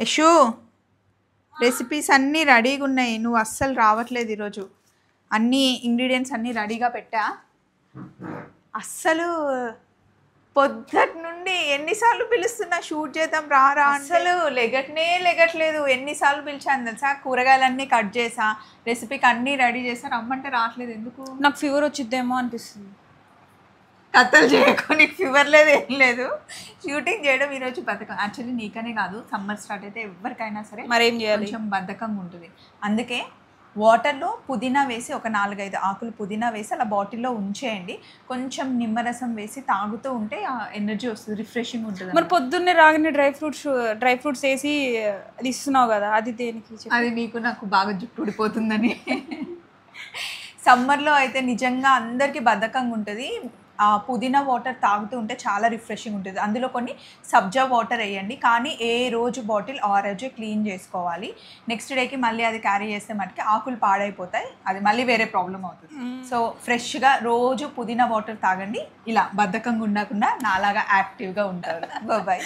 Yashu recipes అన్నీ రెడీగా ఉన్నాయి. నువ్వు అస్సలు రావట్లేదు ఈరోజు. అన్ని ఇంగ్రీడియంట్స్ అన్నీ రెడీగా పెట్టా. అస్సలు పొద్దుటి నుండి ఎన్నిసార్లు పిలుస్తున్నా షూట్ చేద్దాం రారా, అసలు లెగట్లేదు. ఎన్నిసార్లు పిలిచాను తెలుసా. కూరగాయలన్నీ కట్ చేసా, రెసిపీకి అన్నీ రెడీ చేసా, రమ్మంటే రావట్లేదు. ఎందుకు? నాకు ఫీవర్ వచ్చిద్దేమో అనిపిస్తుంది. కథలు చేయకు, నీకు ఫీవర్ లేదు ఏం లేదు. షూటింగ్ చేయడం ఈరోజు బద్ధకం. యాక్చువల్లీ నీకనే కాదు, సమ్మర్ స్టార్ట్ అయితే ఎవరికైనా సరే మరేం చేయాలి, కొంచెం బద్ధకంగా ఉంటుంది. అందుకే వాటర్లో పుదీనా వేసి ఒక 4-5 ఆకులు పుదీనా వేసి అలా బాటిల్లో ఉంచేయండి. కొంచెం నిమ్మరసం వేసి తాగుతూ ఉంటే ఎనర్జీ వస్తుంది, రిఫ్రెషింగ్ ఉంటుంది. మరి పొద్దున్నే రాగానే డ్రై ఫ్రూట్స్ వేసి అది ఇస్తున్నావు కదా, అది దేనికి? అది నీకు నాకు బాగా జుట్టు ఊడిపోతుందని. సమ్మర్లో అయితే నిజంగా అందరికీ బద్ధకంగా ఉంటుంది. ఆ పుదీనా వాటర్ తాగుతూ ఉంటే చాలా రిఫ్రెషింగ్ ఉంటుంది. అందులో కొన్ని సబ్జా వాటర్ వేయండి. కానీ ఏ రోజు బాటిల్ ఆ రోజే క్లీన్ చేసుకోవాలి. నెక్స్ట్ డేకి మళ్ళీ అది క్యారీ చేస్తే మటుకి ఆకులు పాడైపోతాయి, అది మళ్ళీ వేరే ప్రాబ్లం అవుతుంది. సో ఫ్రెష్గా రోజు పుదీనా వాటర్ తాగండి. ఇలా బద్ధకంగా ఉండకుండా నాలాగా యాక్టివ్గా ఉంటారు. బాయ్.